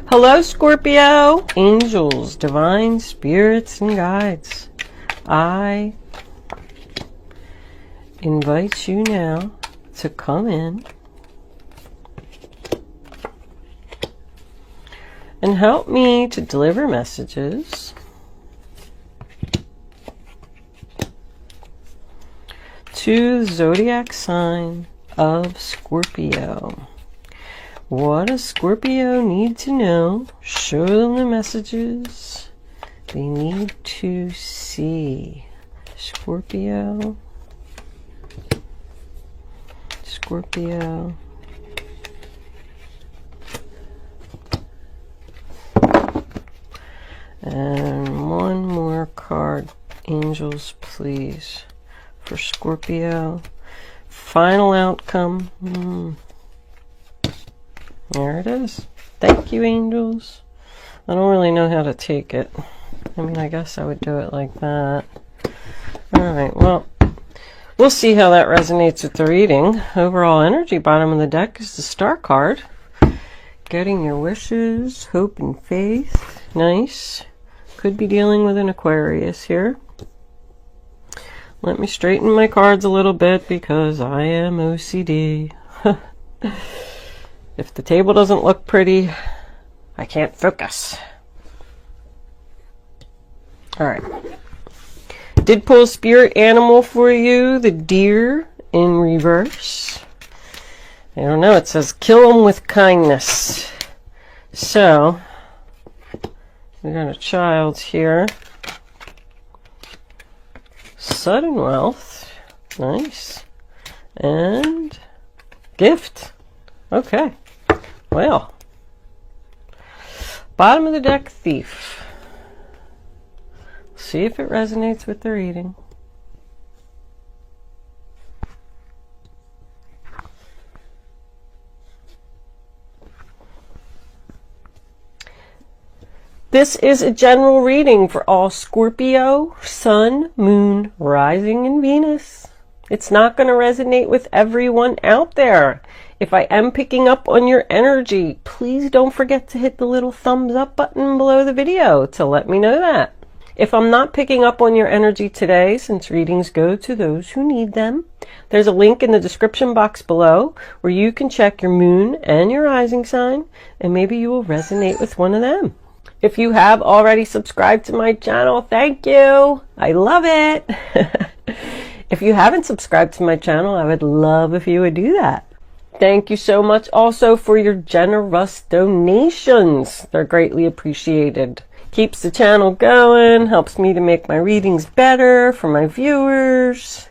Hello, Scorpio, angels, divine spirits, and guides. I invite you now to come in and help me to deliver messages to the zodiac sign of Scorpio. What does Scorpio need to know? Show them the messages they need to see. Scorpio. And one more card, angels, please, for Scorpio. Final outcome. There it is. Thank you, angels. I don't really know how to take it. I mean, I guess I would do it like that. Alright, well, we'll see how that resonates with the reading. Overall energy, bottom of the deck, is the Star card. Getting your wishes, hope, and faith. Nice. Could be dealing with an Aquarius here. Let me straighten my cards a little bit because I am OCD. If the table doesn't look pretty, I can't focus. Alright. Did pull a spirit animal for you, the deer in reverse. I don't know, it says kill them with kindness. So, we got a child here. Sudden wealth. Nice. And gift. Okay. Well. Bottom of the deck, thief. See if it resonates with the reading. This is a general reading for all Scorpio, Sun, Moon, Rising, and Venus. It's not going to resonate with everyone out there. If I am picking up on your energy, please don't forget to hit the little thumbs up button below the video to let me know that. If I'm not picking up on your energy today, since readings go to those who need them, there's a link in the description box below where you can check your moon and your rising sign, and maybe you will resonate with one of them. If you have already subscribed to my channel, thank you. I love it. If you haven't subscribed to my channel, I would love if you would do that. Thank you so much also for your generous donations. They're greatly appreciated. Keeps the channel going, helps me to make my readings better for my viewers.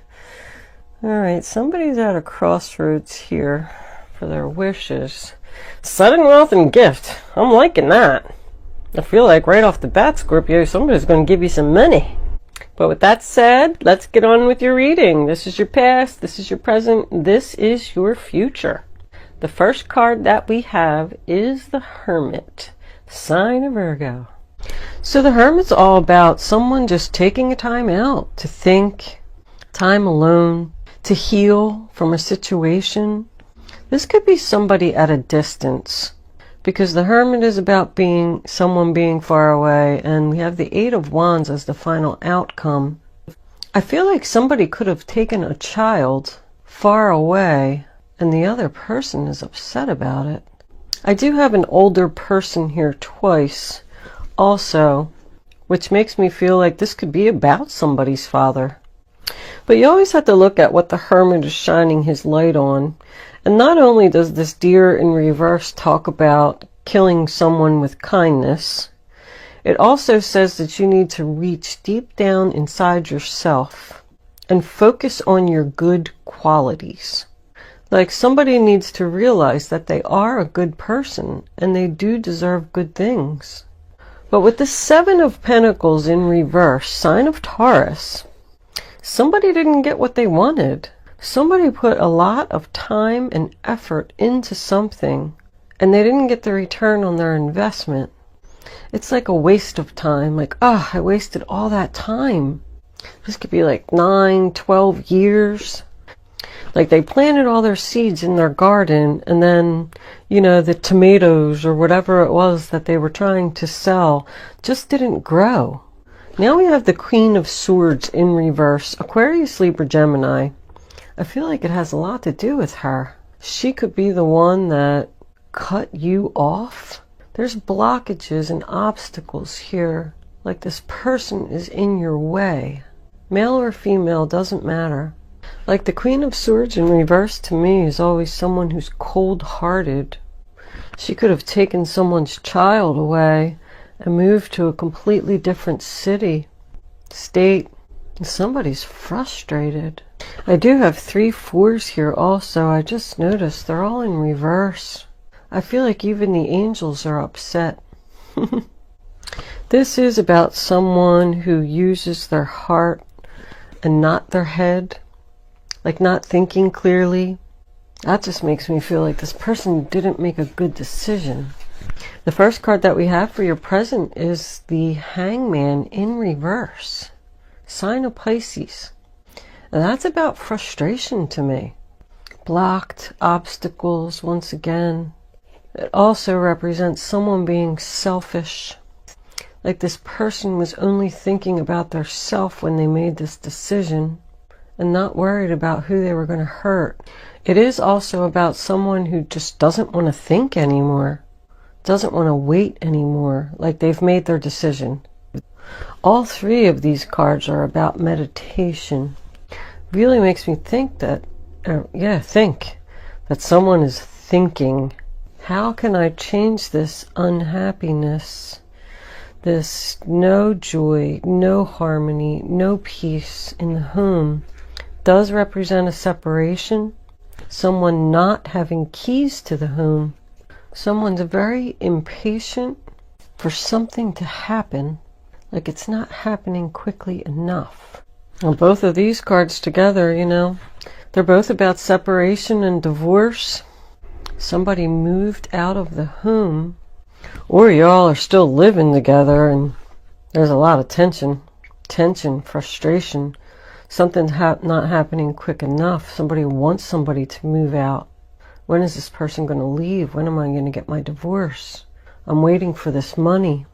Alright, somebody's at a crossroads here for their wishes. Sudden wealth and gift. I'm liking that. I feel like right off the bat, Scorpio, somebody's going to give you some money. But with that said, let's get on with your reading. This is your past, this is your present, this is your future. The first card that we have is the Hermit, sign of Virgo. So the Hermit's all about someone just taking a time out to think, time alone, to heal from a situation. This could be somebody at a distance, because the Hermit is about someone being far away, and we have the Eight of Wands as the final outcome. I feel like somebody could have taken a child far away, and the other person is upset about it. I do have an older person here twice also, which makes me feel like this could be about somebody's father. But you always have to look at what the Hermit is shining his light on. And not only does this deer in reverse talk about killing someone with kindness, it also says that you need to reach deep down inside yourself and focus on your good qualities. Like somebody needs to realize that they are a good person and they do deserve good things. But with the Seven of Pentacles in reverse, sign of Taurus, somebody didn't get what they wanted. Somebody put a lot of time and effort into something and they didn't get the return on their investment. It's like a waste of time. Like, oh, I wasted all that time. This could be like 9, 12 years. Like they planted all their seeds in their garden, and then, you know, the tomatoes or whatever it was that they were trying to sell just didn't grow. Now we have the Queen of Swords in reverse, Aquarius, Libra, Gemini. I feel like it has a lot to do with her. She could be the one that cut you off. There's blockages and obstacles here. Like this person is in your way. Male or female, doesn't matter. Like the Queen of Swords in reverse to me is always someone who's cold-hearted. She could have taken someone's child away and moved to a completely different city, state. Somebody's frustrated. I do have 3 4s here also. I just noticed they're all in reverse. I feel like even the angels are upset. This is about someone who uses their heart and not their head, like not thinking clearly. That just makes me feel like this person didn't make a good decision. The first card that we have for your present is the Hangman in reverse, sign of Pisces. And that's about frustration to me. Blocked, obstacles, once again. It also represents someone being selfish. Like this person was only thinking about their self when they made this decision and not worried about who they were going to hurt. It is also about someone who just doesn't want to think anymore, doesn't want to wait anymore, like they've made their decision. All 3 of these cards are about meditation. Really makes me think that, think that someone is thinking, how can I change this unhappiness? This no joy, no harmony, no peace in the home does represent a separation. Someone not having keys to the home. Someone's very impatient for something to happen, like it's not happening quickly enough. Well, both of these cards together, you know, they're both about separation and divorce. Somebody moved out of the home, or y'all are still living together and there's a lot of tension, frustration. Something's not happening quick enough. Somebody wants somebody to move out. When is this person going to leave? When am I going to get my divorce? I'm waiting for this money.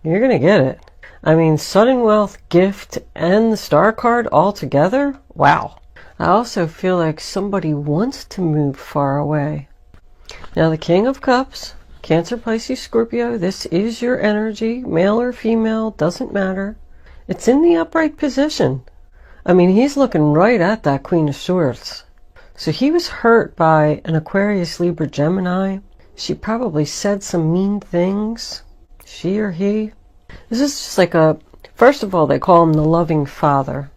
You're going to get it. I mean, sudden wealth, gift, and the star card all together? Wow. I also feel like somebody wants to move far away. Now, the King of Cups, Cancer, Pisces, Scorpio, this is your energy. Male or female, doesn't matter. It's in the upright position. I mean, he's looking right at that Queen of Swords. So he was hurt by an Aquarius, Libra, Gemini. She probably said some mean things. She or he. This is just like first of all, they call him the loving father.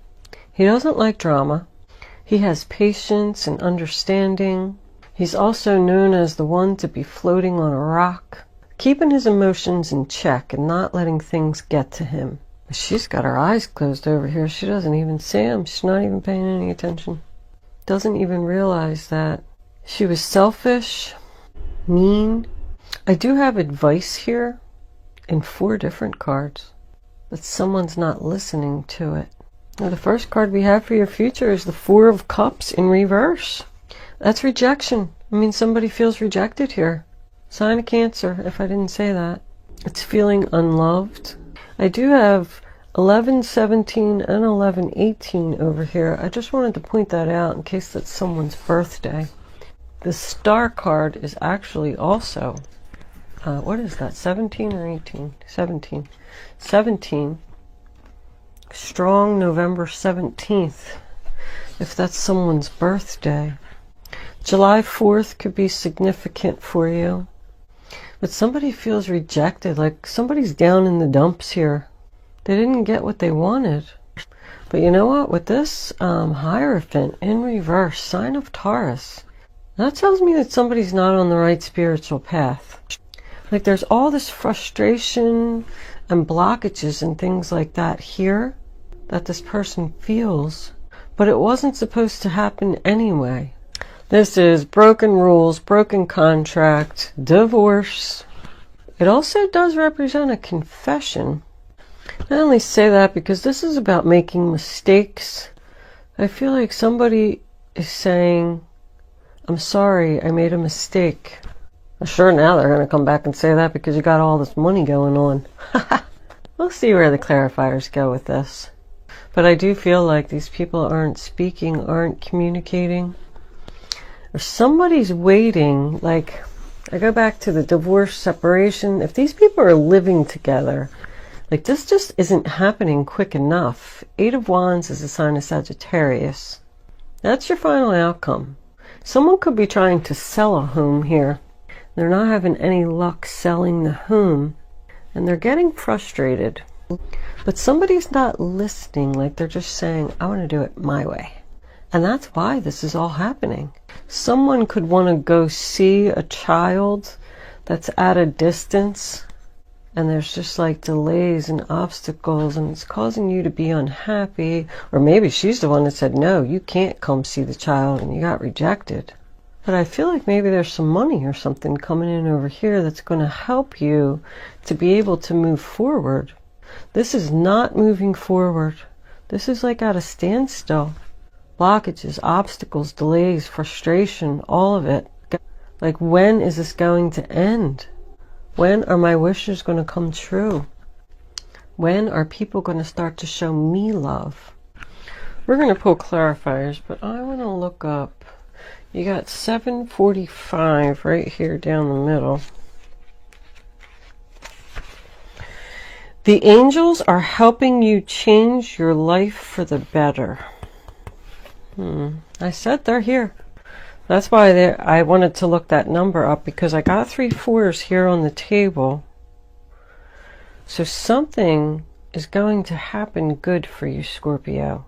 He doesn't like drama. He has patience and understanding. He's also known as the one to be floating on a rock, keeping his emotions in check and not letting things get to him. She's got her eyes closed over here. She doesn't even see him. She's not even paying any attention. Doesn't even realize that she was selfish, mean. I do have advice here in 4 different cards, but someone's not listening to it. Now, the first card we have for your future is the 4 of Cups in reverse. That's rejection. I mean, somebody feels rejected here. Sign of Cancer, if I didn't say that. It's feeling unloved. I do have 1117 and 1118 over here. I just wanted to point that out in case that's someone's birthday. The star card is actually also, what is that, 17 or 18? 17. 17. Strong November 17th, if that's someone's birthday. July 4th could be significant for you. But somebody feels rejected, like somebody's down in the dumps here. They didn't get what they wanted. But you know what? With this Hierophant in reverse, sign of Taurus, that tells me that somebody's not on the right spiritual path. Like there's all this frustration and blockages and things like that here that this person feels, but it wasn't supposed to happen anyway. This is broken rules, broken contract, divorce. It also does represent a confession. I only say that because this is about making mistakes. I feel like somebody is saying, I'm sorry, I made a mistake. Well, sure, now they're going to come back and say that because you got all this money going on. We'll see where the clarifiers go with this. But I do feel like these people aren't speaking, aren't communicating. Or somebody's waiting. Like, I go back to the divorce, separation. If these people are living together, like, this just isn't happening quick enough. 8 of Wands is a sign of Sagittarius. That's your final outcome. Someone could be trying to sell a home here. They're not having any luck selling the home, and they're getting frustrated. But somebody's not listening, like they're just saying, I want to do it my way. And that's why this is all happening. Someone could want to go see a child that's at a distance, and there's just like delays and obstacles, and it's causing you to be unhappy. Or maybe she's the one that said, no, you can't come see the child, and you got rejected. But I feel like maybe there's some money or something coming in over here that's going to help you to be able to move forward. This is not moving forward. This is like at a standstill. Blockages, obstacles, delays, frustration, all of it. Like, when is this going to end? When are my wishes going to come true? When are people going to start to show me love? We're going to pull clarifiers, but I want to look up. You got 745 right here down the middle. The angels are helping you change your life for the better. I said they're here. That's why I wanted to look that number up, because I got 3 4s here on the table. So something is going to happen good for you, Scorpio.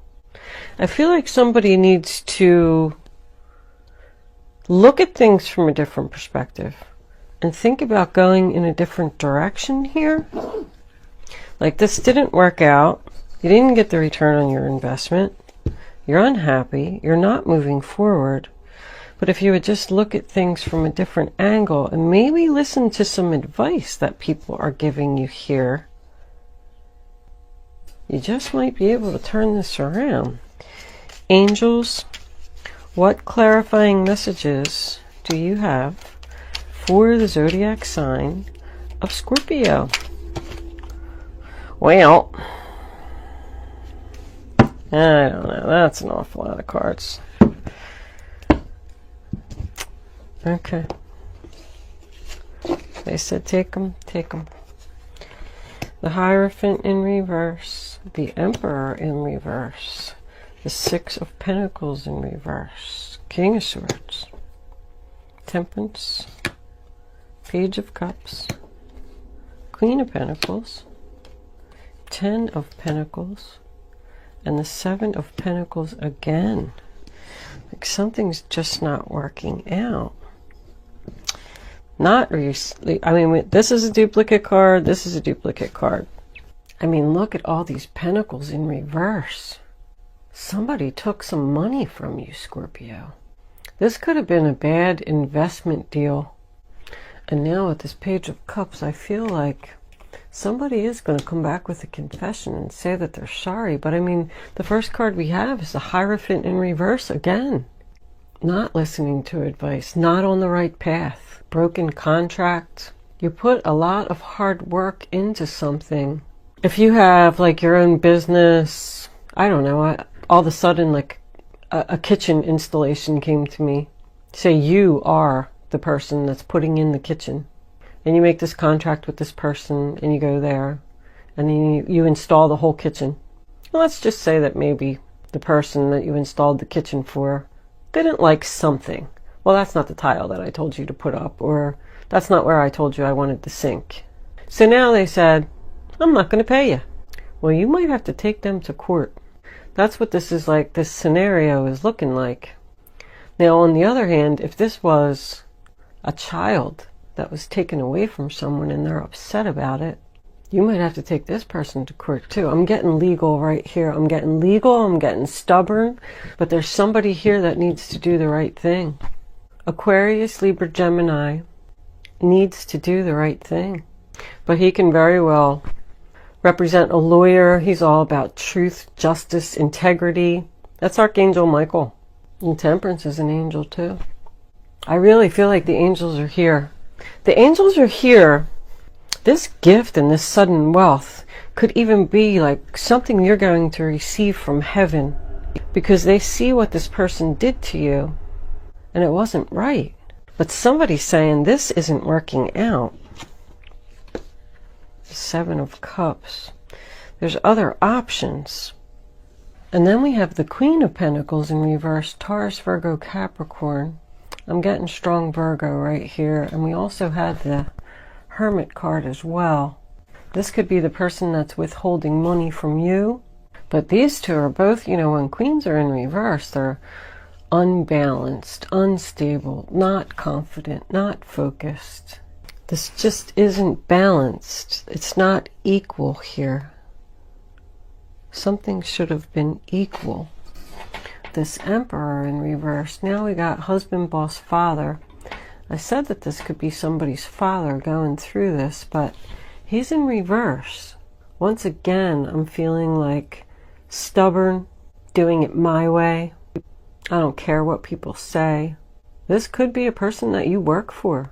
I feel like somebody needs to look at things from a different perspective and think about going in a different direction here. Like, this didn't work out. You didn't get the return on your investment. You're unhappy. You're not moving forward. But if you would just look at things from a different angle and maybe listen to some advice that people are giving you here, you just might be able to turn this around. Angels, what clarifying messages do you have for the zodiac sign of Scorpio? Well, I don't know. That's an awful lot of cards. Okay. They said take them, take them. The Hierophant in reverse. The Emperor in reverse. The 6 of Pentacles in reverse. King of Swords. Temperance. Page of Cups. Queen of Pentacles. 10 of Pentacles. And the 7 of Pentacles again. Like, something's just not working out. Not recently. I mean, this is a duplicate card. This is a duplicate card. I mean, look at all these pentacles in reverse. Somebody took some money from you, Scorpio. This could have been a bad investment deal. And now with this Page of Cups, I feel like somebody is going to come back with a confession and say that they're sorry. But I mean, the first card we have is the Hierophant in reverse again. Not listening to advice, not on the right path, broken contract. You put a lot of hard work into something. If you have like your own business, I don't know, all of a sudden like a kitchen installation came to me. Say you are the person that's putting in the kitchen. And you make this contract with this person and you go there and then you install the whole kitchen. Well, let's just say that maybe the person that you installed the kitchen for didn't like something. Well, that's not the tile that I told you to put up, or that's not where I told you I wanted the sink. So now they said, I'm not going to pay you. Well, you might have to take them to court. That's what this is like. This scenario is looking like. Now, on the other hand, if this was a child that was taken away from someone and they're upset about it, you might have to take this person to court too. I'm getting legal right here. I'm getting legal. I'm getting stubborn. But there's somebody here that needs to do the right thing. Aquarius, Libra, Gemini needs to do the right thing. But he can very well represent a lawyer. He's all about truth, justice, integrity. That's Archangel Michael. And Temperance is an angel too. I really feel like the angels are here. The angels are here. This gift and this sudden wealth could even be like something you're going to receive from heaven, because they see what this person did to you and it wasn't right. But somebody's saying this isn't working out. The Seven of Cups. There's other options. And then we have the Queen of Pentacles in reverse, Taurus, Virgo, Capricorn. I'm getting strong Virgo right here. And we also had the Hermit card as well. This could be the person that's withholding money from you. But these two are both, you know, when queens are in reverse, they're unbalanced, unstable, not confident, not focused. This just isn't balanced. It's not equal here. Something should have been equal. This Emperor in reverse. Now we got husband, boss, father. I said that this could be somebody's father going through this, but he's in reverse. Once again, I'm feeling like stubborn, doing it my way. I don't care what people say. This could be a person that you work for.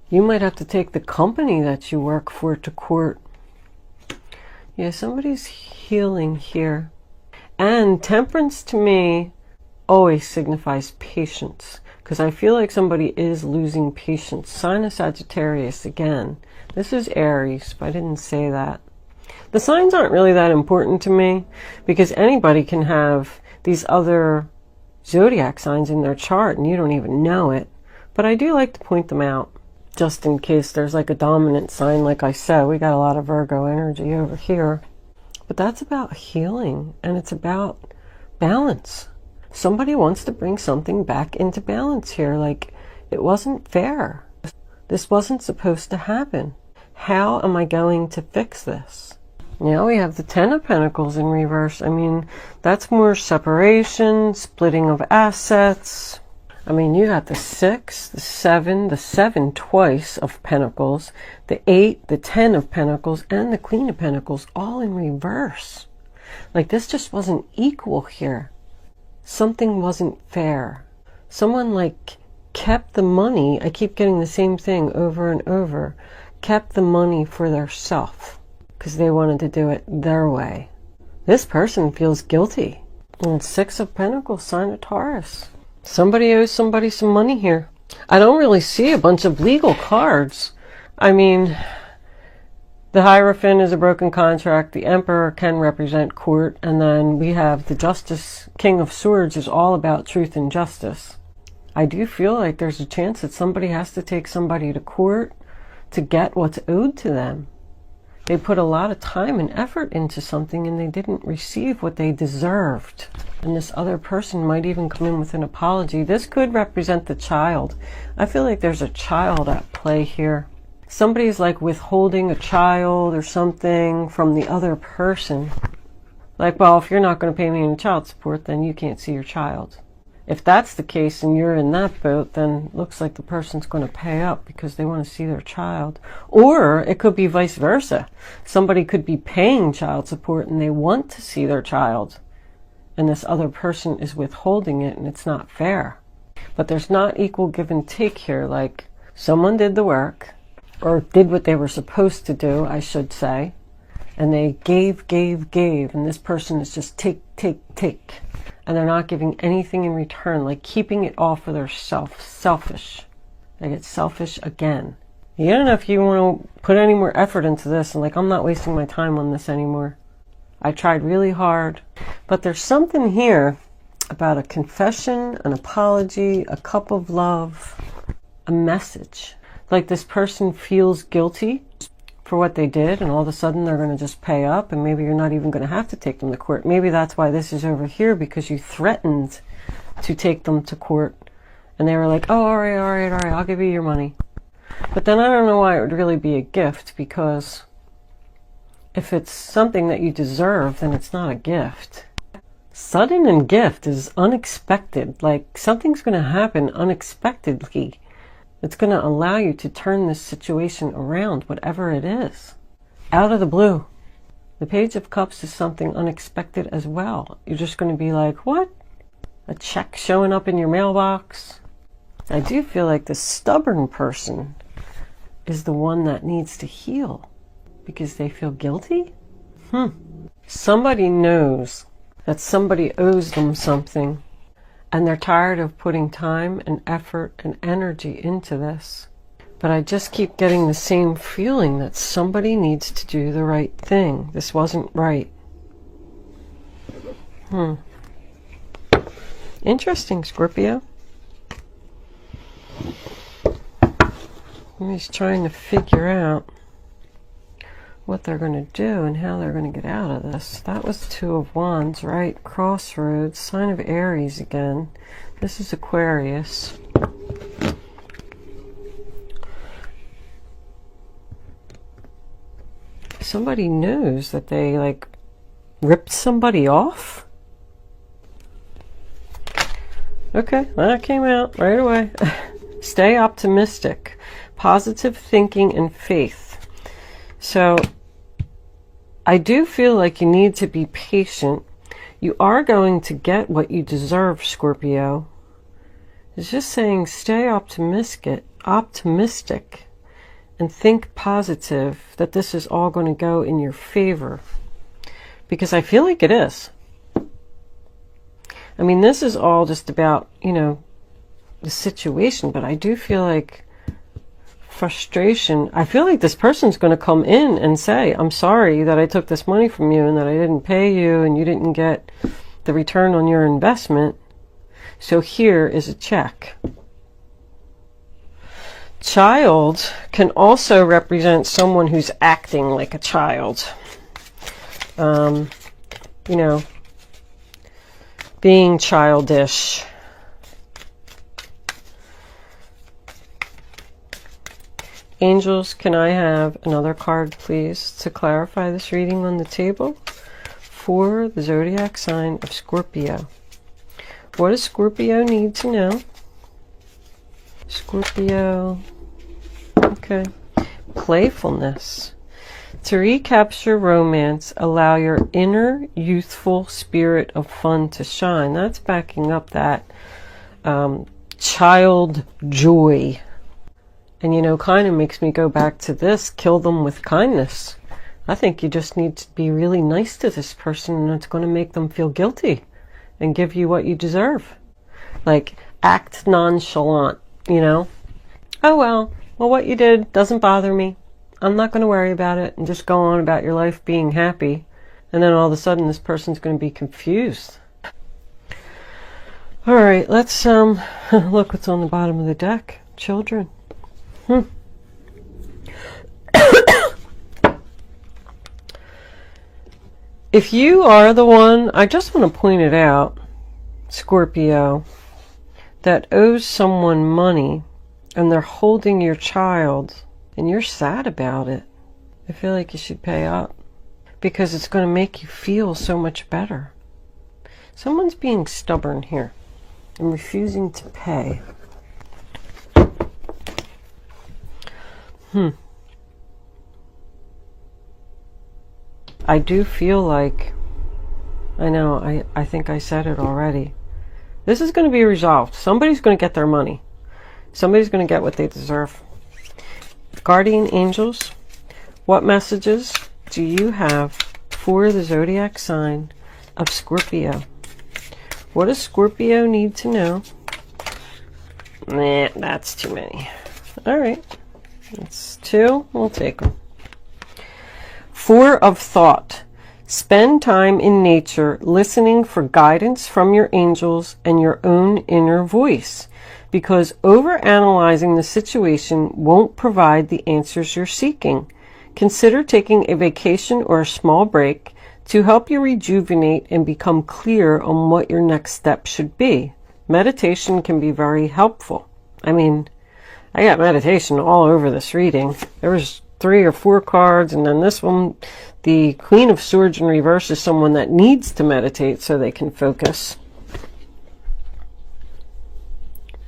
You might have to take the company that you work for to court. Yeah, somebody's healing here. And Temperance to me always signifies patience, because I feel like somebody is losing patience. Sign of Sagittarius again. This is Aries, but I didn't say that. The signs aren't really that important to me, because anybody can have these other zodiac signs in their chart and you don't even know it. But I do like to point them out, just in case there's like a dominant sign. Like I said, we got a lot of Virgo energy over here. But that's about healing, and it's about balance. Somebody wants to bring something back into balance here. Like, it wasn't fair. This wasn't supposed to happen. How am I going to fix this? Now we have the Ten of Pentacles in reverse. I mean, that's more separation, splitting of assets. I mean, you got the 6, the 7 twice of Pentacles, the 8, the 10 of Pentacles, and the Queen of Pentacles all in reverse. Like, this just wasn't equal here. Something wasn't fair. Someone like kept the money. I keep getting the same thing over and over. Kept the money for their self because they wanted to do it their way. This person feels guilty. And 6 of Pentacles, sign of Taurus. Somebody owes somebody some money here. I don't really see a bunch of legal cards. I mean, the Hierophant is a broken contract. The Emperor can represent court. And then we have the Justice, King of Swords, is all about truth and justice. I do feel like there's a chance that somebody has to take somebody to court to get what's owed to them. They put a lot of time and effort into something and they didn't receive what they deserved. And this other person might even come in with an apology. This could represent the child. I feel like there's a child at play here. Somebody's like withholding a child or something from the other person. Like, well, if you're not going to pay me any child support, then you can't see your child. If that's the case and you're in that boat, then it looks like the person's going to pay up because they want to see their child. Or it could be vice versa. Somebody could be paying child support and they want to see their child. And this other person is withholding it and it's not fair. But there's not equal give and take here. Like, someone did the work, or did what they were supposed to do, I should say. And they gave. And this person is just take. And they're not giving anything in return, like keeping it all for their selfish. They get selfish again. You don't know if you want to put any more effort into this, and like, I'm not wasting my time on this anymore. I tried really hard. But there's something here about a confession, an apology, a cup of love, a message. Like, this person feels guilty for what they did, and all of a sudden they're going to just pay up, and maybe you're not even going to have to take them to court. Maybe that's why this is over here, because you threatened to take them to court, and they were like, oh, all right, I'll give you your money. But then I don't know why it would really be a gift, because if it's something that you deserve, then it's not a gift. Sudden and gift is unexpected. Like, something's going to happen unexpectedly. It's going to allow you to turn this situation around, whatever it is, out of the blue. The Page of Cups is something unexpected as well. You're just going to be like, what? A check showing up in your mailbox. I do feel like the stubborn person is the one that needs to heal because they feel guilty. Somebody knows that somebody owes them something, and they're tired of putting time and effort and energy into this. But I just keep getting the same feeling that somebody needs to do the right thing. This wasn't right. Interesting, Scorpio. I'm just trying to figure out what they're going to do and how they're going to get out of this. That was Two of Wands, right? Crossroads, sign of Aries again. This is Aquarius. Somebody knows that they like ripped somebody off. Okay, that came out right away. Stay optimistic, positive thinking and faith. So I do feel like you need to be patient. You are going to get what you deserve, Scorpio. It's just saying stay optimistic and think positive that this is all going to go in your favor. Because I feel like it is. I mean, this is all just about, you know, the situation, but I do feel like frustration. I feel like this person's going to come in and say, I'm sorry that I took this money from you and that I didn't pay you and you didn't get the return on your investment. So here is a check. Child can also represent someone who's acting like a child. You know, being childish. Angels, can I have another card, please, to clarify this reading on the table for the zodiac sign of Scorpio? What does Scorpio need to know? Scorpio, okay. Playfulness. To recapture romance, allow your inner youthful spirit of fun to shine. That's backing up that child joy. And, you know, kind of makes me go back to this, kill them with kindness. I think you just need to be really nice to this person, and it's going to make them feel guilty and give you what you deserve. Like, act nonchalant, you know? Oh, well, what you did doesn't bother me. I'm not going to worry about it, and just go on about your life being happy. And then all of a sudden this person's going to be confused. All right, let's look what's on the bottom of the deck. Children. If you are the one, I just want to point it out, Scorpio, that owes someone money and they're holding your child and you're sad about it, I feel like you should pay up because it's going to make you feel so much better. Someone's being stubborn here and refusing to pay. I do feel like, I know, I think I said it already. This is going to be resolved. Somebody's going to get their money. Somebody's going to get what they deserve. Guardian angels, what messages do you have for the zodiac sign of Scorpio? What does Scorpio need to know? Nah, that's too many. All right. That's two. We'll take them. Four of thought. Spend time in nature listening for guidance from your angels and your own inner voice, because overanalyzing the situation won't provide the answers you're seeking. Consider taking a vacation or a small break to help you rejuvenate and become clear on what your next step should be. Meditation can be very helpful. I mean, I got meditation all over this reading. There was 3 or 4 cards, and then this one, the Queen of Swords in reverse, is someone that needs to meditate so they can focus.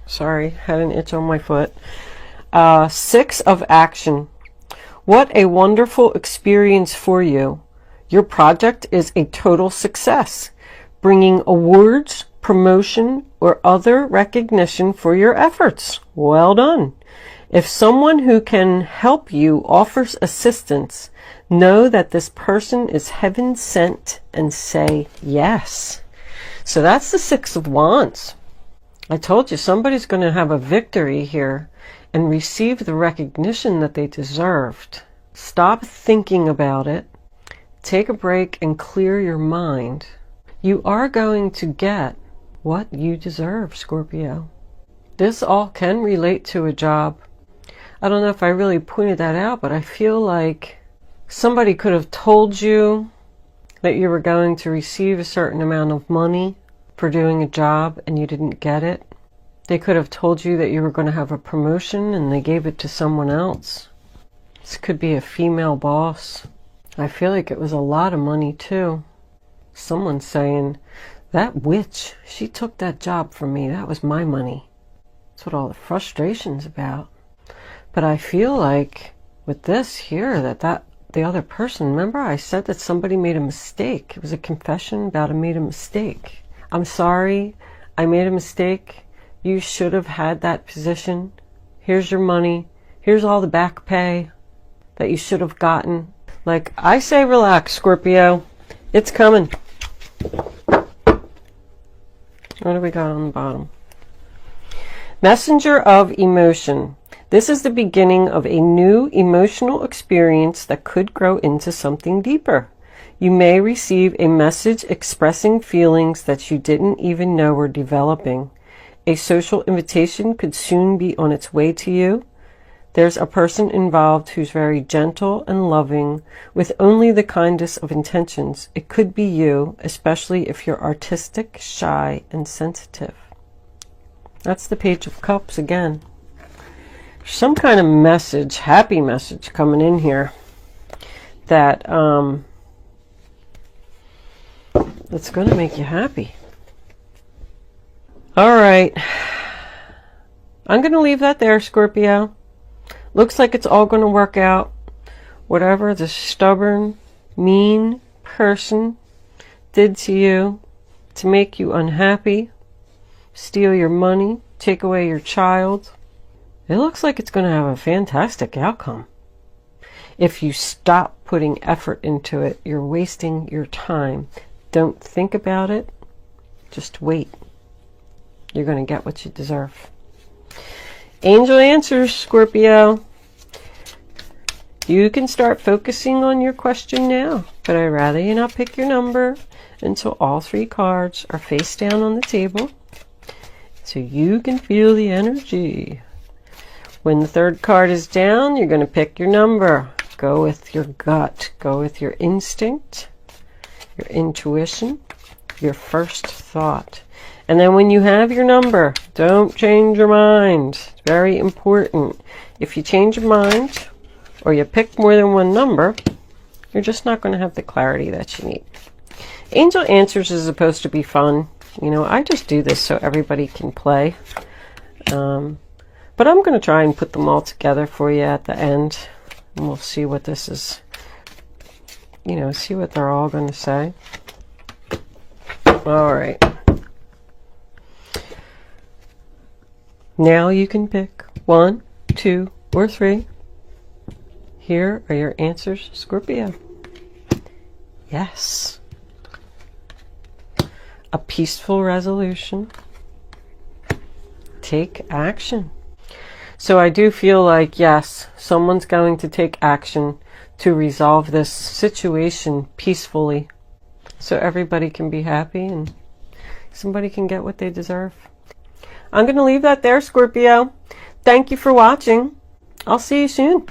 Sorry, had an itch on my foot. 6 of action. What a wonderful experience for you. Your project is a total success, bringing awards, promotion, or other recognition for your efforts. Well done. If someone who can help you offers assistance, know that this person is heaven sent and say yes. So that's the Six of Wands. I told you somebody's going to have a victory here and receive the recognition that they deserved. Stop thinking about it. Take a break and clear your mind. You are going to get what you deserve, Scorpio. This all can relate to a job. I don't know if I really pointed that out, but I feel like somebody could have told you that you were going to receive a certain amount of money for doing a job and you didn't get it. They could have told you that you were going to have a promotion and they gave it to someone else. This could be a female boss. I feel like it was a lot of money too. Someone's saying, that witch, she took that job from me. That was my money. That's what all the frustration's about. But I feel like with this here, that the other person, remember I said that somebody made a mistake. It was a confession about I made a mistake. I'm sorry, I made a mistake. You should have had that position. Here's your money. Here's all the back pay that you should have gotten. Like I say, relax, Scorpio. It's coming. What do we got on the bottom? Messenger of emotion. This is the beginning of a new emotional experience that could grow into something deeper. You may receive a message expressing feelings that you didn't even know were developing. A social invitation could soon be on its way to you. There's a person involved who's very gentle and loving, with only the kindest of intentions. It could be you, especially if you're artistic, shy, and sensitive. That's the Page of Cups again. Some kind of message, happy message coming in here that that's going to make you happy. All right. I'm going to leave that there, Scorpio. Looks like it's all going to work out. Whatever the stubborn, mean person did to you to make you unhappy, steal your money, take away your child, it looks like it's going to have a fantastic outcome. If you stop putting effort into it, you're wasting your time. Don't think about it. Just wait. You're going to get what you deserve. Angel answers, Scorpio. You can start focusing on your question now, but I'd rather you not pick your number until all three cards are face down on the table so you can feel the energy. When the third card is down, you're going to pick your number. Go with your gut. Go with your instinct, your intuition, your first thought. And then when you have your number, don't change your mind. It's very important. If you change your mind or you pick more than one number, you're just not going to have the clarity that you need. Angel Answers is supposed to be fun. You know, I just do this so everybody can play. But I'm going to try and put them all together for you at the end. And we'll see what this is, you know, see what they're all going to say. All right. Now you can pick 1, 2, or 3. Here are your answers, Scorpio. Yes. A peaceful resolution. Take action. So I do feel like, yes, someone's going to take action to resolve this situation peacefully so everybody can be happy and somebody can get what they deserve. I'm going to leave that there, Scorpio. Thank you for watching. I'll see you soon.